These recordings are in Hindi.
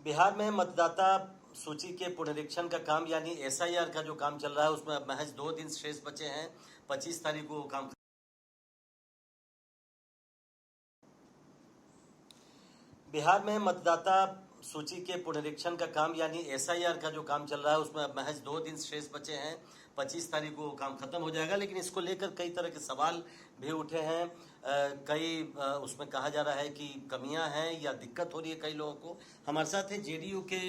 बिहार में मतदाता सूची के पुनरीक्षण का काम यानी एसआईआर का जो काम चल रहा है उसमें अब महज 2 दिन शेष बचे हैं। 25 तारीख को काम। बिहार में मतदाता सूची के पुनरीक्षण का काम यानी एसआईआर का जो काम चल रहा है उसमें अब महज 2 दिन शेष बचे हैं। 25 तारीख को काम खत्म हो जाएगा, लेकिन इसको लेकर कई तरह के सवाल भी उठे हैं। उसमें कहा जा रहा है कि कमियां हैं या दिक्कत हो रही है कई लोगों को। हमारे साथ है जेडीयू के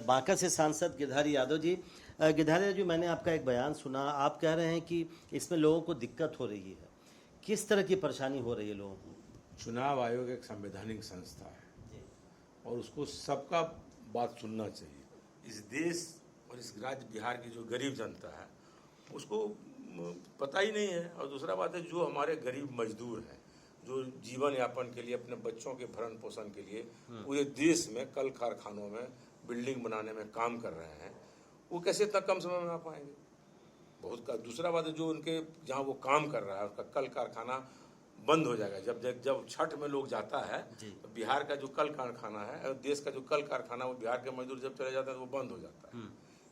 बांका से सांसद गिरधारी यादव जी। गिरधारी जी, मैंने आपका एक बयान सुना, आप कह रहे हैं कि इसमें लोगों को दिक्कत हो रही है। किस तरह की परेशानी हो रही है लोगों को? चुनाव आयोग एक संवैधानिक संस्था है और उसको सबका बात सुनना चाहिए। इस देश और इस राज्य बिहार की जो गरीब जनता है उसको पता ही नहीं है। और दूसरा बात है, जो हमारे गरीब मजदूर हैं जो जीवन यापन के लिए, अपने बच्चों के भरण पोषण के लिए पूरे देश में कल कारखानों में बिल्डिंग बनाने में काम कर रहे हैं, वो कैसे इतना कम समय में आ पाएंगे? बहुत का। दूसरा बात है, जो उनके जहाँ वो काम कर रहा है उसका कल कारखाना बंद हो जाएगा। जब छठ में लोग जाता है तो बिहार का जो कल कारखाना है और देश का जो कल कारखाना, वो बिहार के मजदूर जब चले जाते हैं तो वो बंद हो जाता है।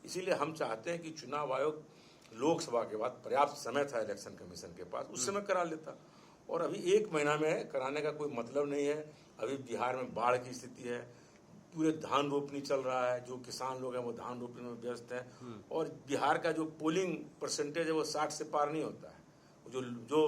इसीलिए हम चाहते हैं कि चुनाव आयोग लोकसभा के बाद पर्याप्त समय था इलेक्शन कमीशन के पास, उस समय करा लेता। और अभी 1 महीना में कराने का कोई मतलब नहीं है। अभी बिहार में बाढ़ की स्थिति है, पूरे धान रोपनी चल रहा है, जो किसान लोग हैं वो धान रोपने में व्यस्त हैं। और बिहार का जो पोलिंग परसेंटेज है वो 60 से पार नहीं होता है। जो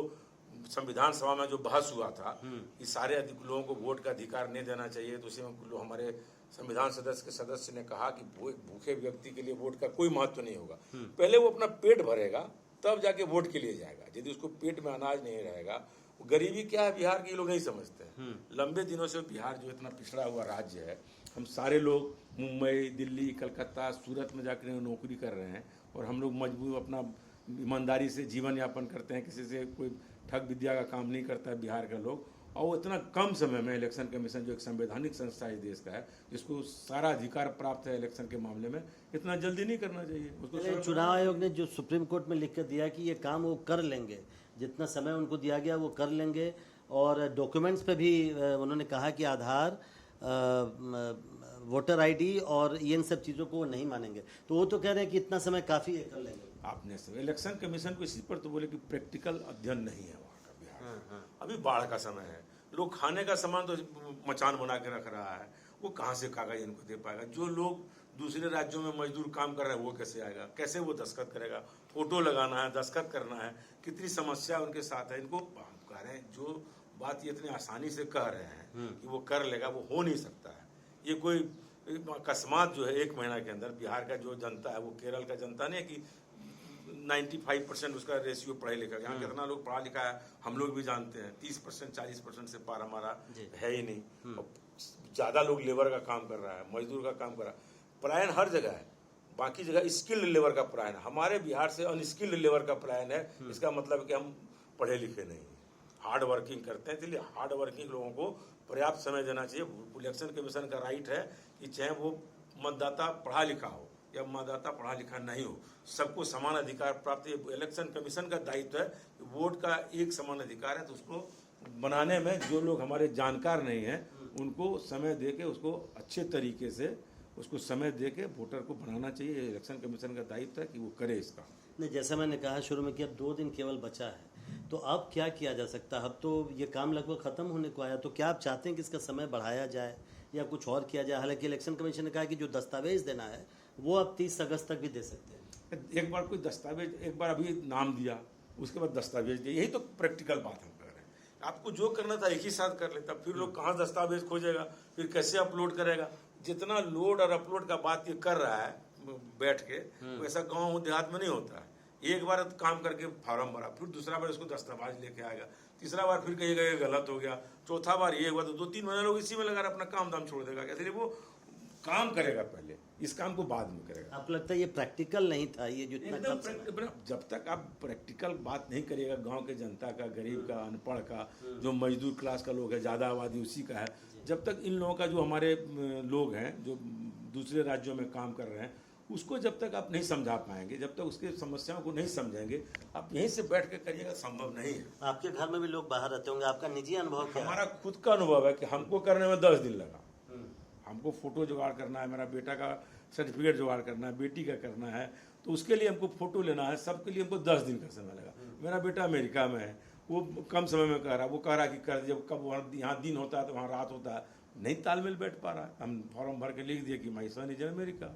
संविधान सभा में जो बहस हुआ था कि सारे लोगों को वोट का अधिकार नहीं देना चाहिए, तो उसी में हमारे संविधान सदस्य के सदस्य ने कहा कि भूखे व्यक्ति के लिए वोट का कोई महत्व नहीं होगा। पहले वो अपना पेट भरेगा तब जाके वोट के लिए जाएगा। यदि उसको पेट में अनाज नहीं रहेगा, गरीबी क्या है बिहार के लोग नहीं समझते हैं। लंबे दिनों से बिहार जो इतना पिछड़ा हुआ राज्य है, हम सारे लोग मुंबई, दिल्ली, कलकत्ता, सूरत में जाकर नौकरी कर रहे हैं और हम लोग मजबूर अपना ईमानदारी से जीवन यापन करते हैं। किसी से कोई ठग विद्या का काम नहीं करता है बिहार का लोग। और वो इतना कम समय में इलेक्शन कमीशन जो एक संवैधानिक संस्था इस देश का है, जिसको सारा अधिकार प्राप्त है इलेक्शन के मामले में, इतना जल्दी नहीं करना चाहिए उसको। चुनाव आयोग ने जो सुप्रीम कोर्ट में लिख कर दिया कि ये काम वो कर लेंगे, जितना समय उनको दिया गया वो कर लेंगे। और डॉक्यूमेंट्स पे भी उन्होंने कहा कि आधार, वोटर आईडी और इन सब चीज़ों को वो नहीं मानेंगे। तो वो तो कह रहे हैं कि इतना समय काफ़ी है, कर लेंगे। आपने सब इलेक्शन कमीशन को इसी पर तो बोले कि प्रैक्टिकल अध्ययन नहीं है वहाँ का बिहार। अभी बाढ़ का समय है, लोग खाने का सामान तो मचान बना के रख रहा है, वो कहाँ से कागज इनको दे पाएगा? जो लोग दूसरे राज्यों में मजदूर काम कर रहे हैं वो कैसे आएगा? कैसे वो दस्तखत करेगा? फोटो लगाना है, दस्तखत करना है, कितनी समस्या उनके साथ है। इनको कह रहे हैं, जो बात ये इतनी आसानी से कह रहे हैं कि वो कर लेगा, वो हो नहीं सकता है। ये कोई अकस्मात जो है 1 महीना के अंदर बिहार का जो जनता है, वो केरल का जनता नहीं है कि 95% उसका रेशियो पढ़े लिखा। यहाँ कितना लोग पढ़ा लिखा है हम लोग भी जानते हैं। 30% 40% से पार हमारा है ही नहीं। ज्यादा लोग लेबर का काम कर रहा है, मजदूर का काम कर रहा है। पलायन हर जगह है, बाकी जगह स्किल्ड लेबर का पलायन है। हमारे बिहार से अनस्किल्ड लेबर का पलायन है। इसका मतलब है कि हम पढ़े लिखे नहीं, हार्ड वर्किंग करते हैं। इसलिए हार्ड वर्किंग लोगों को पर्याप्त समय देना चाहिए। इलेक्शन कमीशन का राइट है कि चाहे वो मतदाता पढ़ा लिखा हो या मतदाता पढ़ा लिखा नहीं हो, सबको समान अधिकार प्राप्त है। इलेक्शन कमीशन का दायित्व है, वोट का एक समान अधिकार है। तो उसको बनाने में जो लोग हमारे जानकार नहीं हैं उनको समय दे के, उसको अच्छे तरीके से उसको समय दे के वोटर को बनाना चाहिए। इलेक्शन कमीशन का दायित्व है कि वो करे इसका। नहीं, जैसा मैंने कहा शुरू में कि अब 2 दिन केवल बचा है, तो अब क्या किया जा सकता है? अब तो ये काम लगभग खत्म होने को आया, तो क्या आप चाहते हैं कि इसका समय बढ़ाया जाए या कुछ और किया जाए? हालांकि इलेक्शन कमीशन ने कहा कि जो दस्तावेज देना है वो अब 30 अगस्त तक भी दे सकते हैं। एक बार कोई दस्तावेज, एक बार अभी नाम दिया, उसके बाद दस्तावेज दिया, यही तो प्रैक्टिकल बात हम कर रहे हैं। आपको जो करना था एक ही साथ कर लेता, फिर लोग कहाँ दस्तावेज खोजेगा, फिर कैसे अपलोड करेगा? जितना लोड और अपलोड का बात ये कर रहा है बैठ के, वैसा गाँव देहात में नहीं होता है। एक बार काम करके फॉर्म भरा, फिर दूसरा बार इसको दस्तावेज लेके आएगा, तीसरा बार फिर कहेगा ये गलत हो गया, चौथा बार ये हुआ, तो 2-3 महीने लोग इसी में लगा अपना काम दाम छोड़ देगा। इसलिए वो काम करेगा पहले, इस काम को बाद में करेगा। आपको लगता है ये प्रैक्टिकल नहीं था? ये जो जब तक आप प्रैक्टिकल बात नहीं करिएगा, गांव के जनता का, गरीब का, अनपढ़ का, जो मजदूर क्लास का लोग है, ज़्यादा आबादी उसी का है, जब तक इन लोगों का जो हमारे लोग हैं जो दूसरे राज्यों में काम कर रहे हैं, उसको जब तक आप नहीं समझा पाएंगे, जब तक उसके समस्याओं को नहीं समझेंगे, आप यहीं से बैठ के करिएगा, संभव नहीं है। आपके घर में भी लोग बाहर रहते होंगे, आपका निजी अनुभव क्या? हमारा खुद का अनुभव है कि हमको करने में 10 दिन लगा। हमको फ़ोटो जुगाड़ करना है, मेरा बेटा का सर्टिफिकेट जुगाड़ करना है, बेटी का करना है, तो उसके लिए हमको फ़ोटो लेना है, सबके लिए हमको 10 दिन का समय लगा। मेरा बेटा अमेरिका में है, वो कम समय में कह रहा, वो कह रहा कि कर जब कब वहाँ यहाँ दिन होता है तो वहाँ रात होता है, नहीं तालमेल बैठ पा रहा है। हम फॉर्म भर के लिख दिए कि माई सन इज इन अमेरिका,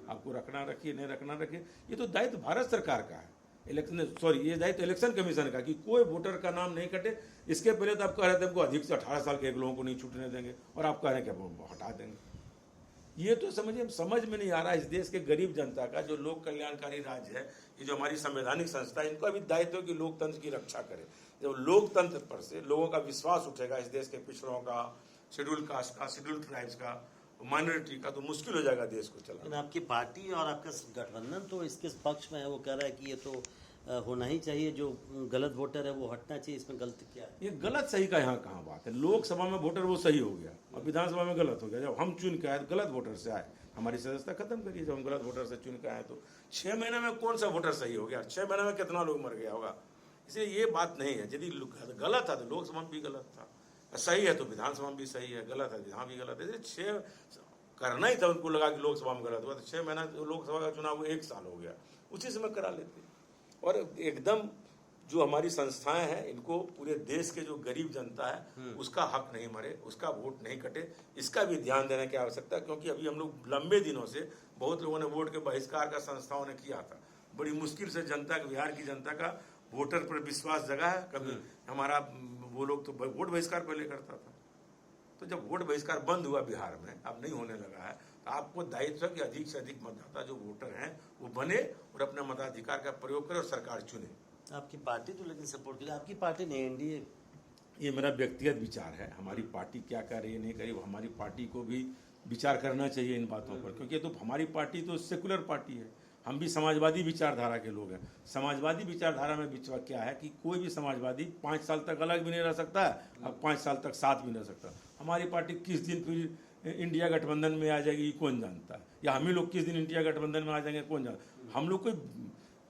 आपको रखना रखिए, नहीं रखना रखिए। ये तो दायित्व भारत सरकार का है, ये दायित्व इलेक्शन कमीशन का कि कोई वोटर का नाम नहीं कटे। इसके पहले तो आप कह रहे थे हमको अधिक से 18 साल के एक लोगों को नहीं छूटने देंगे, और आप कह रहे हैं कि हम हटा देंगे। ये तो समझिए, समझ में नहीं आ रहा है इस देश के गरीब जनता का, जो लोक कल्याणकारी राज्य है, ये जो हमारी संवैधानिक संस्था है, इनका भी दायित्व है कि लोकतंत्र की रक्षा करे। जब लोकतंत्र पर से लोगों का विश्वास उठेगा, इस देश के पिछड़ों का, शेड्यूल कास्ट का, शेड्यूल ट्राइब्स का, माइनॉरिटी का, तो मुश्किल हो जाएगा देश को चलाना। लेकिन आपकी पार्टी और आपका गठबंधन तो इसके पक्ष में है, वो कह रहा है कि ये तो होना ही चाहिए, जो गलत वोटर है वो हटना चाहिए, इसमें गलती क्या है? ये गलत सही का यहाँ कहाँ बात है? लोकसभा में वोटर वो सही हो गया और विधानसभा में गलत हो गया। जब हम चुन के आए तो गलत वोटर से आए, हमारी सदस्यता खत्म करिए। जब हम गलत वोटर से चुन के आए तो 6 महीने में कौन सा वोटर सही हो गया? 6 महीने में कितना लोग मर गया होगा? इसलिए ये बात नहीं है। यदि गलत था तो लोकसभा में भी गलत था, सही है तो विधानसभा में भी सही है, गलत है यहाँ भी गलत है। इसलिए 6 करना ही था, उनको लगा कि लोकसभा में गलत हुआ तो 6 महीना लोकसभा का चुनाव 1 साल हो गया, उसी समय करा लेते। और एकदम जो हमारी संस्थाएं हैं, इनको पूरे देश के जो गरीब जनता है उसका हक नहीं मरे, उसका वोट नहीं कटे, इसका भी ध्यान देने की आवश्यकता है। क्योंकि अभी हम लोग लंबे दिनों से बहुत लोगों ने वोट के बहिष्कार का संस्थाओं ने किया था। बड़ी मुश्किल से जनता, बिहार की जनता का वोटर पर विश्वास जगा है। कभी हमारा वो लोग तो वोट बहिष्कार पहले करता था, तो जब वोट बहिष्कार बंद हुआ बिहार में, अब नहीं होने लगा है, तो आपको दायित्व है कि अधिक से अधिक मतदाता जो वोटर हैं वो बने और अपने मताधिकार का प्रयोग करें और सरकार चुने। आपकी पार्टी तो लेकिन सपोर्ट के लिए, आपकी पार्टी ने एनडीए, ये मेरा व्यक्तिगत विचार है। हमारी पार्टी क्या कर रही है नहीं कर रही, हमारी पार्टी को भी विचार करना चाहिए इन बातों पर, क्योंकि ये तो हमारी पार्टी तो सेकुलर पार्टी है, हम भी समाजवादी विचारधारा के लोग हैं। समाजवादी विचारधारा में विचार क्या है कि कोई भी समाजवादी 5 साल तक अलग भी नहीं रह सकता है और 5 साल तक साथ भी नहीं रह सकता। हमारी पार्टी किस दिन फिर इंडिया गठबंधन में आ जाएगी कौन जानता है, या हम ही लोग किस दिन इंडिया गठबंधन में आ जाएंगे कौन जानता। हम लोग कोई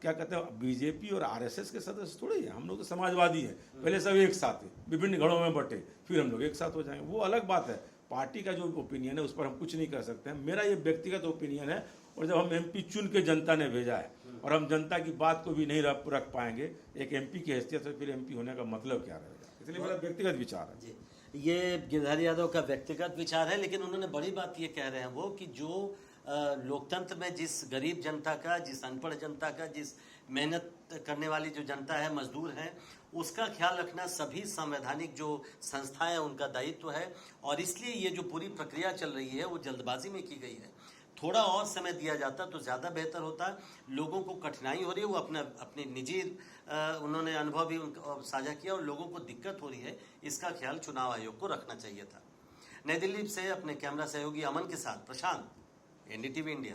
क्या कहते हैं, बीजेपी और आरएसएस के सदस्य थोड़े हैं, हम लोग तो समाजवादी हैं। पहले सब एक साथ थे, विभिन्न घड़ों में बटे, फिर हम लोग एक साथ हो जाएंगे, वो अलग बात है। पार्टी का जो ओपिनियन है उस पर हम कुछ नहीं कर सकते हैं। मेरा ये व्यक्तिगत ओपिनियन है, और जब हम एमपी चुन के जनता ने भेजा है और हम जनता की बात को भी नहीं रख पाएंगे एक एमपी की हैसियत से, फिर एमपी होने का मतलब क्या रहेगा? इसलिए मेरा व्यक्तिगत विचार है। जी, ये गिरधारी यादव का व्यक्तिगत विचार है, लेकिन उन्होंने बड़ी बात ये कह रहे हैं वो कि जो लोकतंत्र में जिस गरीब जनता का, जिस अनपढ़ जनता का, जिस मेहनत करने वाली जो जनता है, मजदूर हैं, उसका ख्याल रखना सभी संवैधानिक जो संस्थाएं हैं उनका दायित्व है। और इसलिए ये जो पूरी प्रक्रिया चल रही है वो जल्दबाजी में की गई है। थोड़ा और समय दिया जाता तो ज़्यादा बेहतर होता। लोगों को कठिनाई हो रही है, वो अपने निजी उन्होंने अनुभव भी साझा किया, और लोगों को दिक्कत हो रही है, इसका ख्याल चुनाव आयोग को रखना चाहिए था। नई दिल्ली से अपने कैमरा सहयोगी अमन के साथ प्रशांत, एनडीटीवी इंडिया।